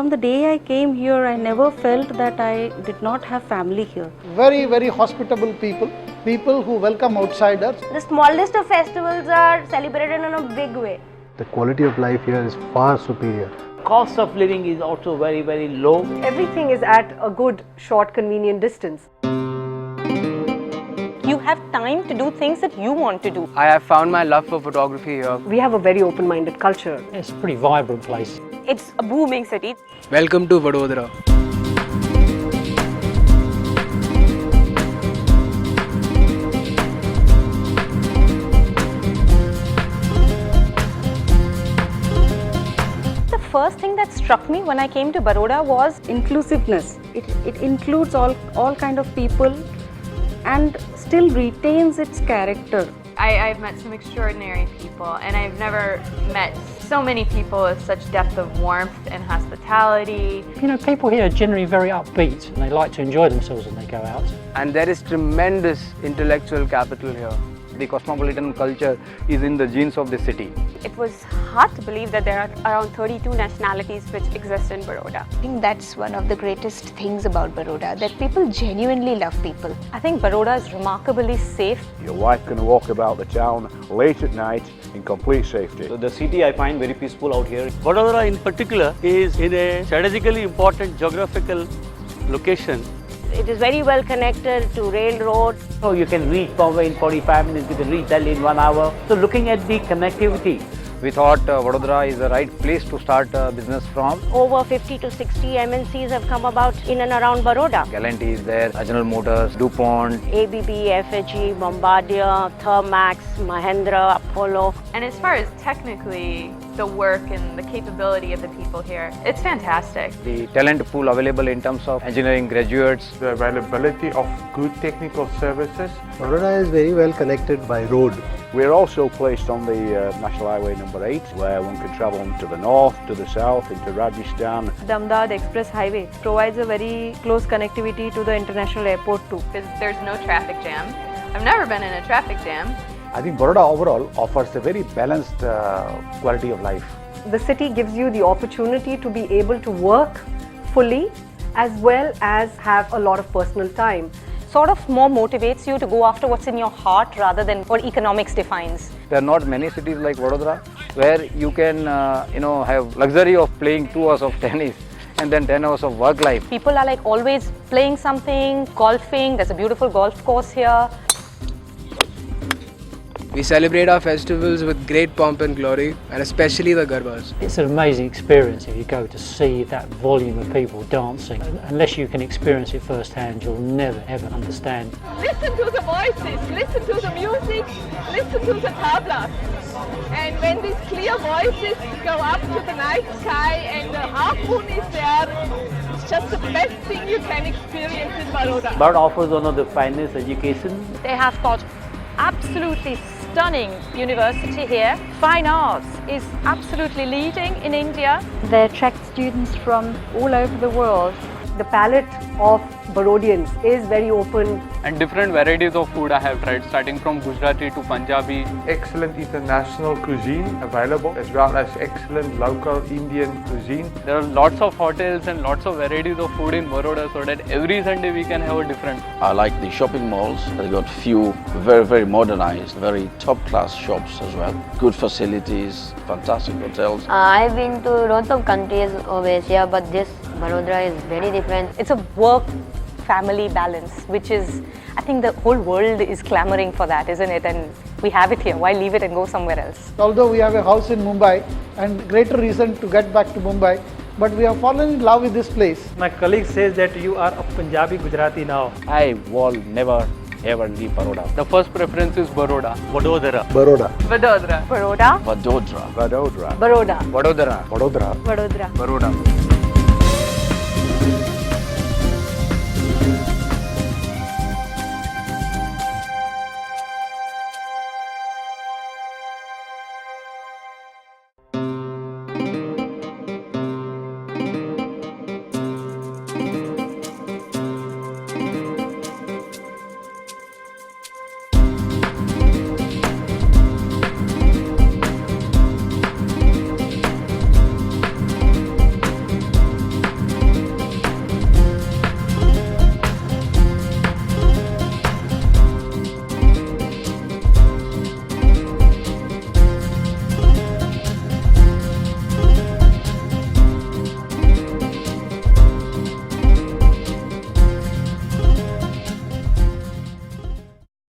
From the day I came here, I never felt that I did not have family here. Very, very hospitable people, people who welcome outsiders. The smallest of festivals are celebrated in a big way. The quality of life here is far superior. Cost of living is also very, very low. Everything is at a good, short, convenient distance. You have time to do things that you want to do. I have found my love for photography here. We have a very open-minded culture. It's a pretty vibrant place. It's a booming city. Welcome to Vadodara. The first thing that struck me when I came to Baroda was Inclusiveness. It includes all kind of people and still retains its character. I've met some extraordinary people, and I've never met so many people with such depth of warmth and hospitality. You know, people here are generally very upbeat and they like to enjoy themselves when they go out. And there is tremendous intellectual capital here. The cosmopolitan culture is in the genes of the city. it was hard to believe that there are around 32 nationalities which exist in Baroda. I think that's one of the greatest things about Baroda, that people genuinely love people. I think Baroda is remarkably safe. Your wife can walk about the town late at night in complete safety. So the city I find very peaceful out here. Vadodara in particular is in a strategically important geographical location. It is very well connected to railroad. So you can reach Bombay in 45 minutes, you can reach Delhi in 1 hour. So looking at the connectivity, We thought Vadodara is the right place to start business from. Over 50 to 60 MNCs have come about in and around Baroda. L&T is there, General Motors, DuPont, ABB, FHE, Bombardier, Thermax, Mahindra, Apollo. And as far as technically the work and the capability of the people here, it's fantastic. the talent pool available in terms of engineering graduates. The availability of good technical services. Baroda is very well connected by road. We're also placed on the National Highway number 8, where one can travel to the north, to the south, into Rajasthan. The Ahmedabad Express Highway provides a very close connectivity to the international airport too. Because there's no traffic jam. I've never been in a traffic jam. I think Baroda overall offers a very balanced quality of life. The city gives you the opportunity to be able to work fully as well as have a lot of personal time. Sort of more motivates you to go after what's in your heart rather than what economics defines. There are not many cities like Vadodara where you can have luxury of playing 2 hours of tennis and then 10 hours of work life. People are like always playing something, golfing. There's a beautiful golf course here. We celebrate our festivals with great pomp and glory, and especially the Garbas. it's an amazing experience if you go to see that volume of people dancing. Unless you can experience it firsthand, you'll never ever understand. Listen to the voices, listen to the music, listen to the tablas. And when these clear voices go up to the night sky and the half moon is there, it's just the best thing you can experience in Baroda. Baroda offers one of the finest education. They have got absolutely stunning university here. Fine arts is absolutely leading in India. They attract students from all over the world. The palette of Barodians is very open. And different varieties of food I have tried, starting from Gujarati to Punjabi. Excellent international cuisine available, as well as excellent local Indian cuisine. There are lots of hotels and lots of varieties of food in Baroda, so that every Sunday we can have a different. I like the shopping malls. They got few very, very modernized, very top-class shops as well. Good facilities, fantastic hotels. I've been to lots of countries of Asia, but this Baroda is very different. It's a work-family balance, which is, I think the whole world is clamoring for that, isn't it? And we have it here. Why leave it and go somewhere else? Although we have a house in Mumbai and greater reason to get back to Mumbai, but we have fallen in love with this place. My colleague says that you are a Punjabi Gujarati now. I will never ever leave Baroda. The first preference is Baroda. Vadodara. Baroda. Vadodara. Baroda. Vadodara. Vadodara. Baroda. Vadodara. Vadodara. Vadodara. Baroda.